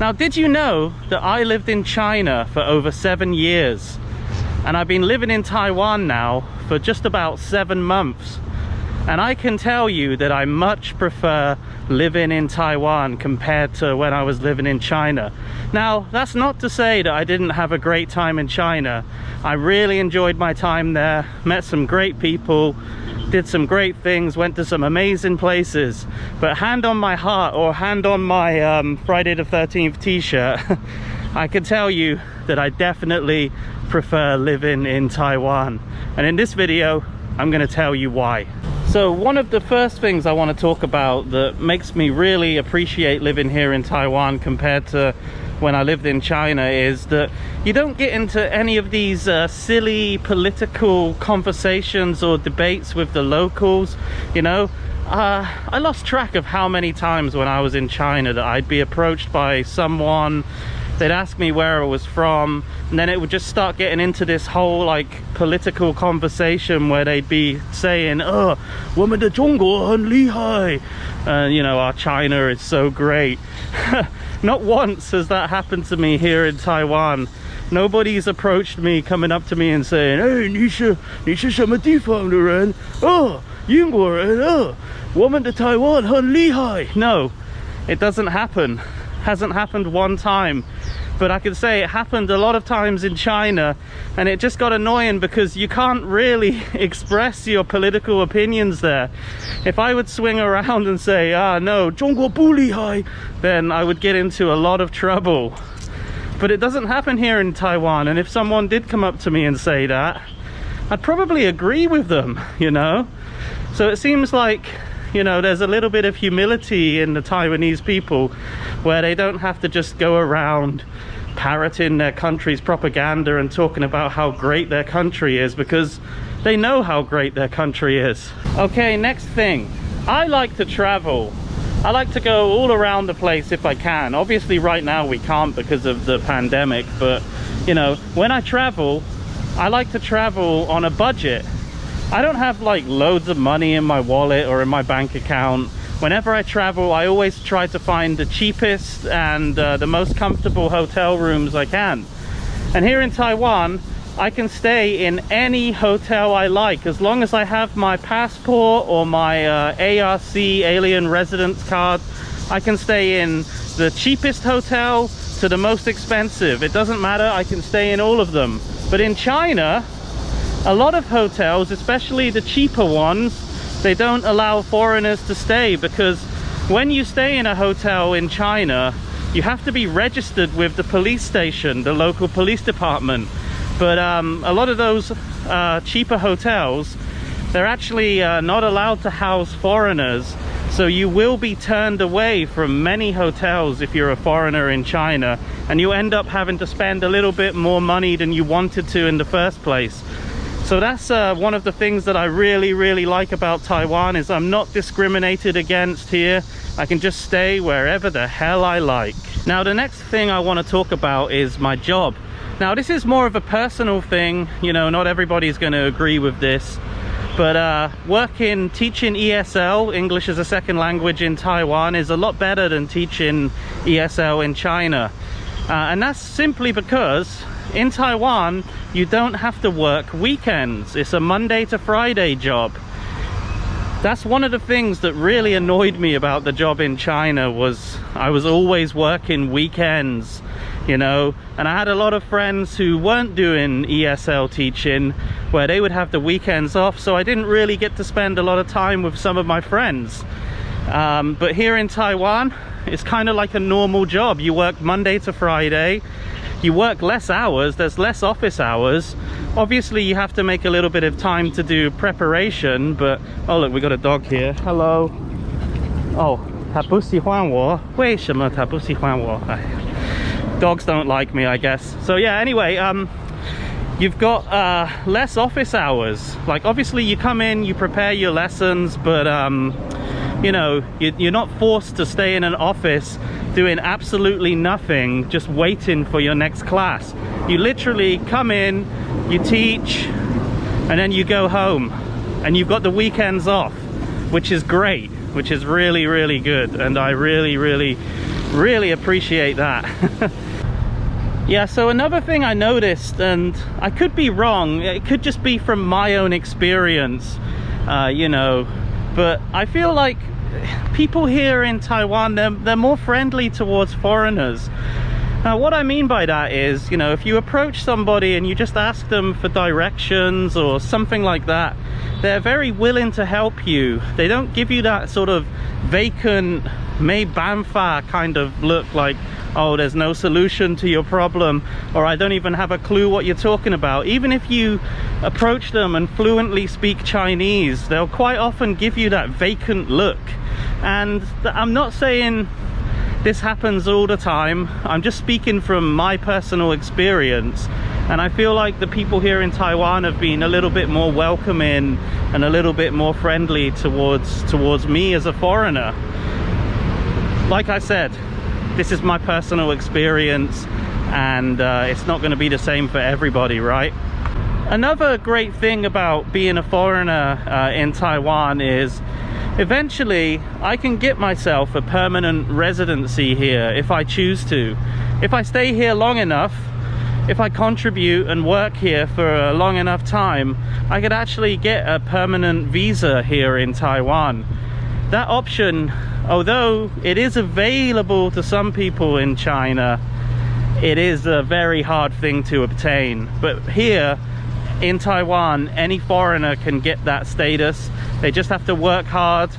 Now, did you know that I lived in China for over 7 years? And I've been living in Taiwan now for just about 7 months. And I can tell you that I much prefer living in Taiwan compared to when I was living in China. Now, that's not to say that I didn't have a great time in China. I really enjoyed my time there, met some great people, did some great things, went to some amazing places. But hand on my heart, or hand on my Friday the 13th t-shirt, I can tell you that I definitely prefer living in Taiwan. And in this video, I'm going to tell you why. So one of the first things I want to talk about that makes me really appreciate living here in Taiwan compared to when I lived in China is that you don't get into any of these silly political conversations or debates with the locals, you know. I lost track of how many times when I was in China that I'd be approached by someone, they'd ask me where I was from, and then it would just start getting into this whole like political conversation where they'd be saying, "Oh, 我们的中国很厉害," you know, our China is so great. Not once has that happened to me here in Taiwan. Nobody's approached me, coming up to me and saying, "Hey, 你是什么地方的人? Oh, 英国人, oh, 我们的台湾很厉害." No, it doesn't happen. Hasn't happened one time. But I can say it happened a lot of times in China, and it just got annoying because you can't really express your political opinions there. If I would swing around and say, no, 中国不厉害, then I would get into a lot of trouble. But it doesn't happen here in Taiwan, and if someone did come up to me and say that, I'd probably agree with them, you know? So it seems like, you know, there's a little bit of humility in the Taiwanese people where they don't have to just go around parroting their country's propaganda and talking about how great their country is, because they know how great their country is. Okay, next thing. I like to travel. I like to go all around the place if I can. Obviously right now we can't because of the pandemic, but you know, when I travel, I like to travel on a budget. I don't have like loads of money in my wallet or in my bank account. Whenever I travel, I always try to find the cheapest and the most comfortable hotel rooms I can. And here in Taiwan, I can stay in any hotel I like as long as I have my passport or my ARC alien residence card. I can stay in the cheapest hotel to the most expensive. It doesn't matter, I can stay in all of them. But in China, a lot of hotels, especially the cheaper ones, they don't allow foreigners to stay, because when you stay in a hotel in China, you have to be registered with the police station, the local police department. But a lot of those cheaper hotels, they're actually not allowed to house foreigners. So you will be turned away from many hotels if you're a foreigner in China, and you end up having to spend a little bit more money than you wanted to in the first place. So that's one of the things that I really like about Taiwan, is I'm not discriminated against here. I can just stay wherever the hell I like. Now the next thing I want to talk about is my job. Now this is more of a personal thing, you know, not everybody's going to agree with this. But teaching ESL, English as a second language, in Taiwan is a lot better than teaching ESL in China. And that's simply because in Taiwan, you don't have to work weekends. It's a Monday to Friday job. That's one of the things that really annoyed me about the job in China, was I was always working weekends, you know, and I had a lot of friends who weren't doing ESL teaching where they would have the weekends off, so I didn't really get to spend a lot of time with some of my friends. But here in Taiwan, it's kind of like a normal job. You work Monday to Friday. You work less hours, there's less office hours. Obviously you have to make a little bit of time to do preparation, but oh look, we got a dog here. Hello. Oh, 他不喜欢我. 为什么他不喜欢我? Dogs don't like me, I guess. So yeah, anyway, you've got less office hours. Like obviously you come in, you prepare your lessons, but you know, you're not forced to stay in an office doing absolutely nothing, just waiting for your next class. You literally come in, you teach, and then you go home, and you've got the weekends off, which is great, which is really good, and I really Really appreciate that. Yeah, so another thing I noticed, and I could be wrong, it could just be from my own experience, you know, but I feel like people here in Taiwan, they're more friendly towards foreigners. Now, what I mean by that is, you know, if you approach somebody and you just ask them for directions or something like that, they're very willing to help you. They don't give you that sort of vacant, mei banfa kind of look like, oh, there's no solution to your problem, or I don't even have a clue what you're talking about. Even if you approach them and fluently speak Chinese, they'll quite often give you that vacant look. And I'm not saying this happens all the time, I'm just speaking from my personal experience, and I feel like the people here in Taiwan have been a little bit more welcoming and a little bit more friendly towards me as a foreigner. Like I said, this is my personal experience, and it's not going to be the same for everybody, right? Another great thing about being a foreigner in Taiwan is eventually I can get myself a permanent residency here if I choose to. If I stay here long enough, if I contribute and work here for a long enough time, I could actually get a permanent visa here in Taiwan. That option, although it is available to some people in China, it is a very hard thing to obtain. But here in Taiwan, any foreigner can get that status. They just have to work hard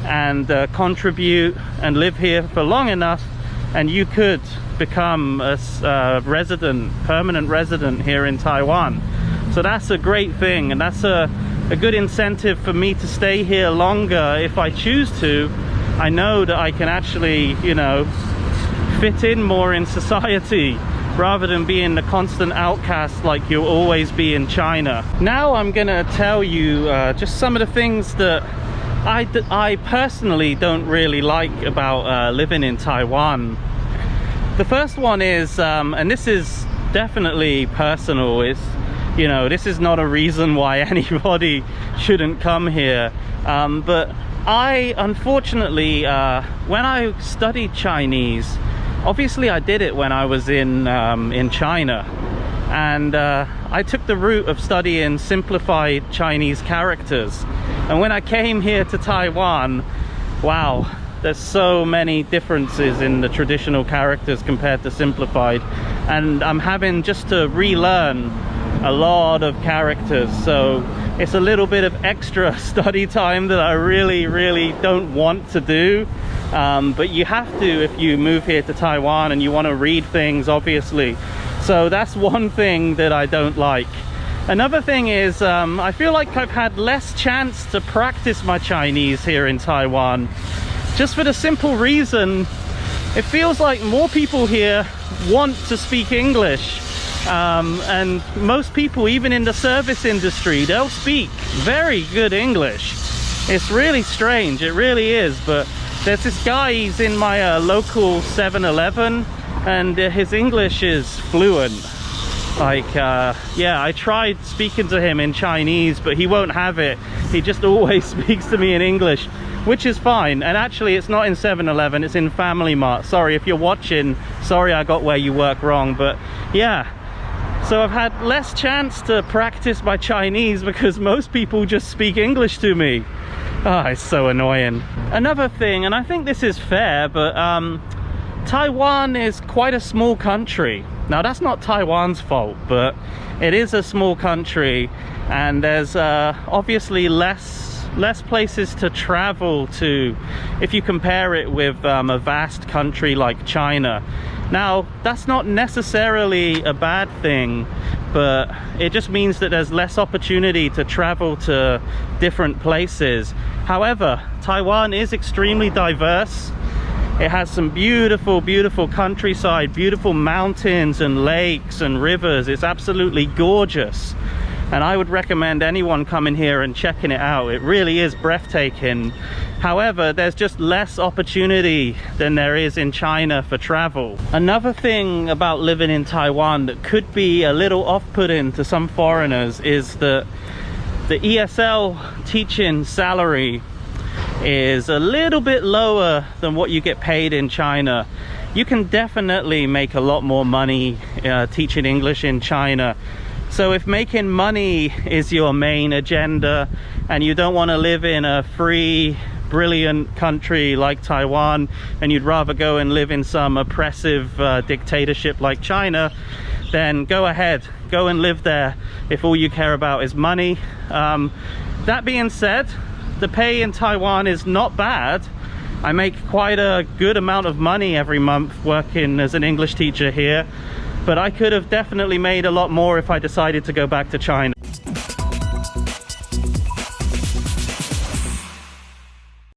and contribute and live here for long enough, and you could become a permanent resident here in Taiwan. So that's a great thing, and that's a good incentive for me to stay here longer if I choose to. I know that I can actually, you know, fit in more in society rather than being the constant outcast like you'll always be in China. Now I'm gonna tell you just some of the things that I personally don't really like about living in Taiwan. The first one is, and this is definitely personal, is, you know, this is not a reason why anybody shouldn't come here, but I unfortunately, when I studied Chinese, obviously I did it when I was in China, and I took the route of studying simplified Chinese characters. And when I came here to Taiwan, wow, there's so many differences in the traditional characters compared to simplified, and I'm having just to relearn a lot of characters, so it's a little bit of extra study time that I really don't want to do, but you have to if you move here to Taiwan and you want to read things, obviously. So that's one thing that I don't like. Another thing is, I feel like I've had less chance to practice my Chinese here in Taiwan, just for the simple reason it feels like more people here want to speak English. And most people, even in the service industry, they'll speak very good English. It's really strange, it really is. But there's this guy, he's in my local 7-Eleven, and his English is fluent. Like, yeah, I tried speaking to him in Chinese, but he won't have it. He just always speaks to me in English, which is fine. And actually, it's not in 7-Eleven, it's in Family Mart. Sorry if you're watching, sorry I got where you work wrong, but yeah. So I've had less chance to practice my Chinese because most people just speak English to me. Ah, it's so annoying. Another thing, and I think this is fair, but Taiwan is quite a small country. Now that's not Taiwan's fault, but it is a small country, and there's obviously less places to travel to if you compare it with a vast country like China. Now that's not necessarily a bad thing, but it just means that there's less opportunity to travel to different places. However, Taiwan is extremely diverse. It has some beautiful countryside, beautiful mountains and lakes and rivers. It's absolutely gorgeous, and I would recommend anyone coming here and checking it out. It really is breathtaking. However, there's just less opportunity than there is in China for travel. Another thing about living in Taiwan that could be a little off-putting to some foreigners is that the ESL teaching salary is a little bit lower than what you get paid in China. you can definitely make a lot more money teaching English in China. So if making money is your main agenda and you don't want to live in a free, brilliant country like Taiwan, and you'd rather go and live in some oppressive dictatorship like China, then go ahead, go and live there if all you care about is money. That being said, the pay in Taiwan is not bad. I make quite a good amount of money every month working as an English teacher here, but I could have definitely made a lot more if I decided to go back to China.